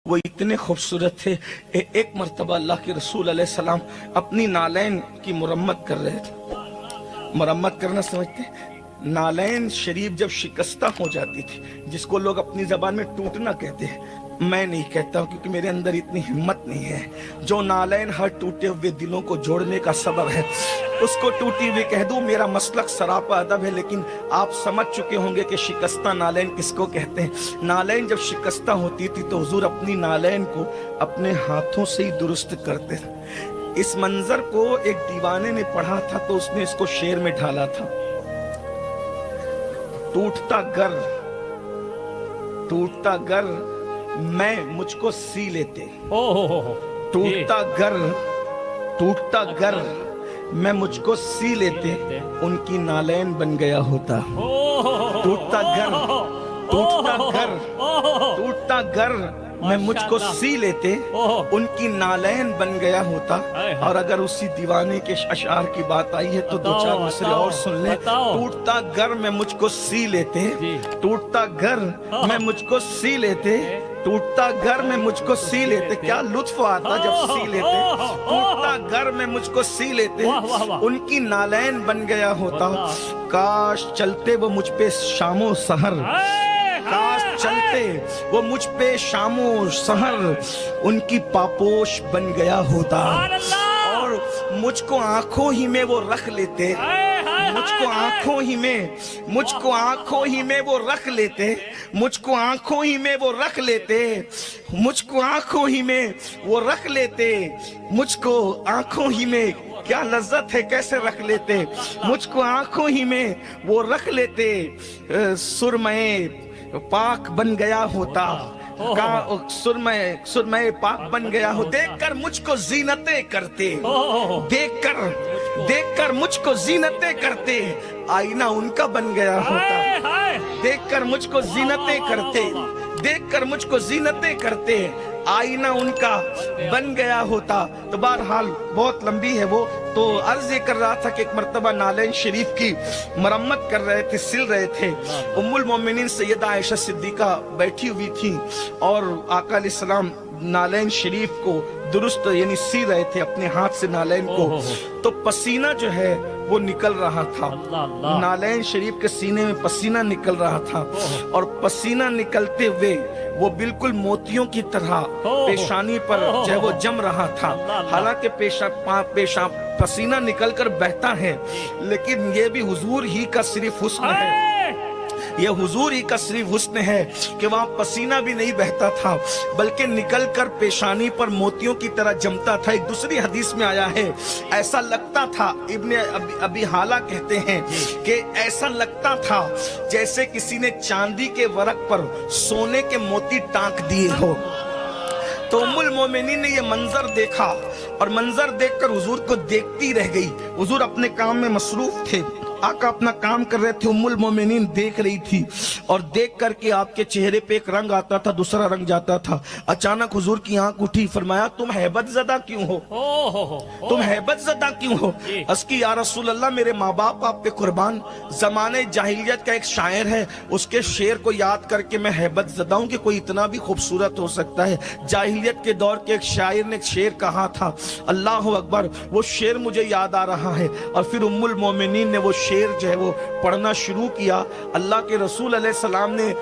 वो इतने खूबसूरत थे। एक मर्तबा अल्लाह के रसूल अलैहि सलाम अपनी नालैन की मुरम्मत कर रहे थे। मुरम्मत करना समझते, नालैन शरीफ जब शिकस्ता हो जाती थी, जिसको लोग अपनी जबान में टूटना कहते हैं, मैं नहीं कहता हूं क्योंकि मेरे अंदर इतनी हिम्मत नहीं है। जो नालैन हर टूटे हुए दिलों को जोड़ने का सबब है, उसको टूटी हुई कह दूं, मेरा मसलक सरापा अदब है। लेकिन आप समझ चुके होंगे कि शिकस्ता नालैन किसको कहते हैं। नालैन जब शिकस्ता होती थी तो हुजूर अपनी नालैन को अपने हाथों से ही दुरुस्त करते थे। इस मंजर को एक दीवाने ने पढ़ा था तो उसने इसको शेर में ढाला था। टूटता गर मैं मुझको सी लेते, टूटता गर मैं मुझको सी लेते, उनकी नालैन बन गया होता। टूटता गर मैं मुझको सी लेते, उनकी नालैन बन गया होता। और अगर उसी दीवाने के अशआर की बात आई है तो दो चार मिसरे और सुन ले। टूटता घर में मुझको सी लेते, टूटता घर में मुझको सी लेते, टूटता घर में मुझको सी लेते। क्या लुत्फ आता जब सी लेते। टूटता घर में मुझको सी लेते, उनकी नालैन बन गया होता। काश चलते वो मुझ पे शामो सहर, काश चलते वो मुझ पे शामो सहर, उनकी पापोश बन गया होता। और मुझको आंखों ही में वो रख लेते, मुझको आंखों ही में, मुझको आंखों ही में वो रख लेते, मुझको आंखों ही में वो रख लेते, मुझको आंखों ही में वो रख लेते, मुझको आंखों ही में। क्या लज्जत है, कैसे रख लेते, मुझको आंखों ही में वो रख लेते। सुरमय पाक बन गया होता, सुरमय पाक बन गया हो। देखकर मुझको जीनते करते, देखकर मुझको जीनते करते, आईना उनका बन गया होता। देखकर मुझको जीनते करते, देखकर मुझको जीनते करते, आईना उनका बन गया होता। तो बहरहाल बहुत लंबी है वो। तो अर्ज ये कर रहा था कि एक मर्तबा नालैन शरीफ की मरम्मत कर रहे थे, सिल रहे थे। उम्मुल मोमिनीन सैयदा आयशा सिद्दीका बैठी हुई थी और आका अलैहिस्सलाम नालैन शरीफ को दुरुस्त यानी सी रहे थे अपने हाथ से नालैन को। तो पसीना जो है वो निकल रहा था, नालैन शरीफ के सीने में पसीना निकल रहा था। और पसीना निकलते हुए वो बिल्कुल मोतियों की तरह पेशानी पर जो है वो जम रहा था। हालांकि पेशाब पसीना निकलकर बहता है, लेकिन ये भी हुजूर ही का सिर्फ हुस्न है, ये हुजूर ही का सिर्फ हुस्न है कि वहां पसीना भी नहीं बहता था बल्कि निकलकर पेशानी पर मोतियों की तरह जमता था। एक दूसरी हदीस में आया है, ऐसा लगता था, इब्ने अबी हाला कहते हैं कि ऐसा लगता था जैसे किसी ने चांदी के वर्क पर सोने के मोती टांक दिए हो। तो उम्मुल मोमिनीन ने ये मंजर देखा और मंजर देखकर हुजूर को देखती रह गई। हुजूर अपने काम में मसरूफ थे, आका अपना काम कर रहे थे, उम्मुल मोमिनीन देख रही थी। और देख करके आपके चेहरे पे एक रंग आता था, दूसरा रंग जाता था। अचानक हुजूर की आंख उठी, फरमाया तुम हैबत ज़दा क्यों हो, तुम हैबत ज़दा क्यों हो। अस्की या रसूल अल्लाह, मेरे माँ बाप आप पे कुर्बान। जमाने जाहिलियत का एक शायर है, उसके शेर को याद करके मैं हैबत ज़दा हूँ कि कोई इतना भी खूबसूरत हो सकता है। जाहिलियत के दौर के एक शायर ने एक शेर कहा था, अल्लाह अकबर, वो शेर मुझे याद आ रहा है। और फिर उम्मुल मोमिनीन ने वो शेर जो है वो पढ़ना शुरू किया। अल्लाह के रसूल अलैहिस्सलाम ने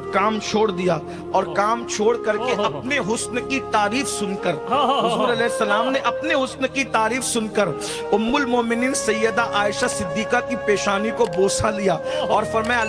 काम छोड़ दिया और काम छोड़ करके अपने हुस्न की तारीफ सुनकर, हुजूर अलैहिस्सलाम ने अपने हुस्न की तारीफ सुनकर उम्मुल मोमिनीन सैयदा आयशा सिद्दीका की पेशानी को बोसा लिया और फरमाया,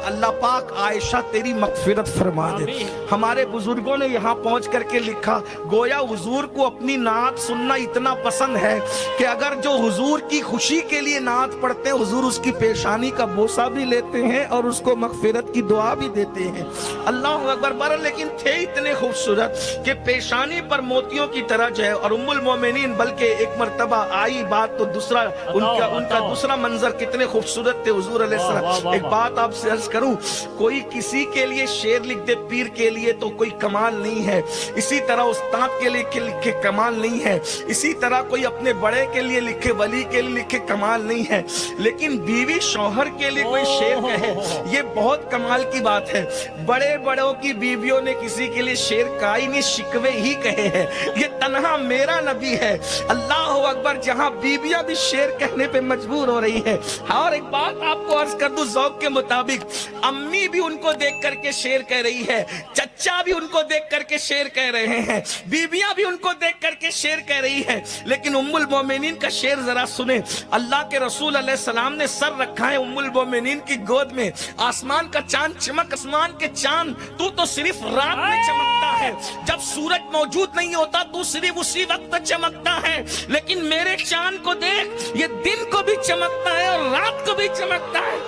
अल्लाह पाक आयशा तेरी मगफिरत फरमा दे। हमारे बुजुर्गों ने यहाँ पहुंच करके लिखा, गोया हुजूर को अपनी नात सुनना इतना पसंद है कि अगर जो हुजूर की खुशी के लिए नात पढ़ते हैं, हुजूर उसकी पेशानी का बोसा भी लेते हैं और उसको मगफिरत की दुआ भी देते हैं। अल्लाह अकबर। बर लेकिन थे इतने खूबसूरत कि पेशानी पर मोतियों की तरह जो है। और उम्मुल मोमिनीन, बल्कि एक मर्तबा आई बात तो दूसरा उनका दूसरा मंजर कितने खूबसूरत थे हुजूर अलैहिस्सलाम। एक बात आपसे अर्ज करूं, कोई किसी के लिए शेर लिख दे पीर के लिए तो कोई कमाल नहीं है, इसी तरह उस्ताद के लिए लिखे कमाल नहीं है, इसी तरह कोई अपने बड़े के लिए लिखे, वली के लिए लिखे कमाल नहीं है। लेकिन बीवी शौहर के लिए कोई शेर कहे, ये बहुत कमाल की बात है। बड़े बड़ों की बीवियों ने किसी के लिए शेर कहा ही नहीं, शिकवे ही कहे हैं। ये तन्हा मेरा नबी है। अल्लाह अकबर, जहां बीवियां भी शेर कहने पे मजबूर हो रही है। और एक बात आपको अर्ज कर दूं ज़ौक़ के मुताबिक, अम्मी भी उनको देख करके शेर कह रही है, चच्चा भी उनको देख करके शेर कह रहे हैं, बीवियां भी उनको देख करके शेर कह रही है। लेकिन उम्मुल मोमिनीन का शेर जरा सुने। अल्लाह के रसूल अलैहिस्सलाम ने सर रखा है उम्मुल मोमिनीन की गोद में। आसमान का चांद चमक, आसमान के चांद, तू तो सिर्फ रात में चमकता है, जब सूरज मौजूद नहीं होता तू सिर्फ उसी वक्त चमकता है। लेकिन मेरे चांद को देख, ये दिन को भी चमकता है और रात को भी चमकता है।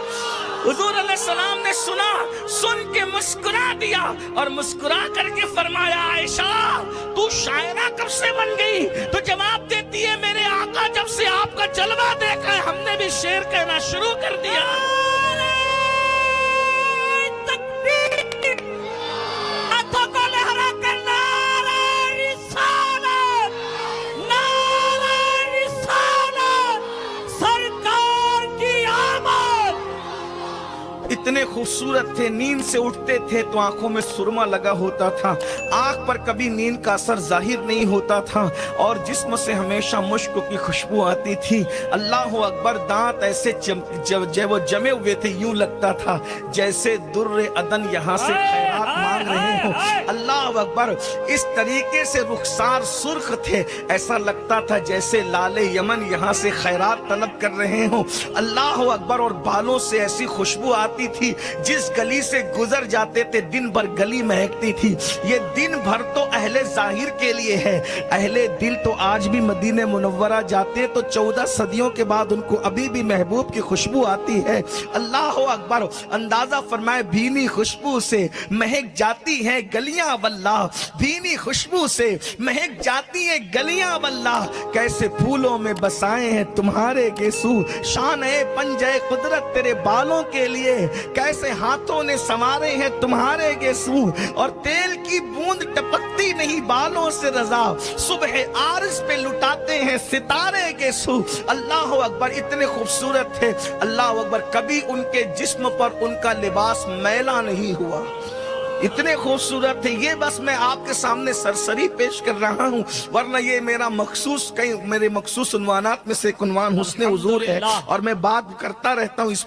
हुजूर अलैहिस्सलाम ने सुना, सुन के मुस्कुरा दिया और मुस्कुरा करके फरमाया, आयशा तू शायरा कब से बन गई? तो जवाब देती है, मेरे आका जब से आपका जलवा देखा है हमने भी शेर कहना शुरू कर दिया। इतने खूबसूरत थे, नींद से उठते थे तो आंखों में सुरमा लगा होता था, आंख पर कभी नींद का असर जाहिर नहीं होता था और जिस्म से हमेशा मुश्क की खुशबू आती थी। अल्लाह अकबर, दांत ऐसे वो जमे हुए थे, यूं लगता था जैसे दुर्रे अदन यहाँ से खैरात मांग रहे हो। अल्लाह अकबर, इस तरीके से रुखसार सुर्ख थे, ऐसा लगता था जैसे लाले यमन यहाँ से खैरात तलब कर रहे हो। अल्लाह अकबर, और बालों से ऐसी खुशबू आती थी, जिस गली से गुजर जाते थे दिन भर गली महकती थी। ये दिन भर तो अहले जाहिर के लिए है, अहले दिल तो आज भी मदीने मुनव्वरा जाते तो 14 सदियों के बाद उनको अभी भी महबूब की खुशबू आती है। अल्लाह अकबर, अंदाजा फरमाए, भीनी खुशबू से महक जाती है गलियां वल्लाह, भीनी खुशबू से महक जाती है गलियां वल्लाह। कैसे फूलों में बसाए हैं तुम्हारे गेसू, शान है पंजे कुदरत तेरे बालों के लिए, कैसे हाथों ने संवारे हैं तुम्हारे गेसू, और तेल की बूंद टपकती नहीं बालों से रजा, सुबह आरिस पे लुटाते हैं सितारे गेसू। अल्लाह अकबर, इतने खूबसूरत थे। अल्लाह अकबर, कभी उनके जिस्म पर उनका लिबास मैला नहीं हुआ, इतने खूबसूरत थे। ये बस मैं आपके सामने सरसरी पेश कर रहा हूँ, वरना ये मेरा मखसूस, कई मेरे मखसूस उन्वानात में से एक उन्वान हुस्न हुजूर है और मैं बात करता रहता हूँ इस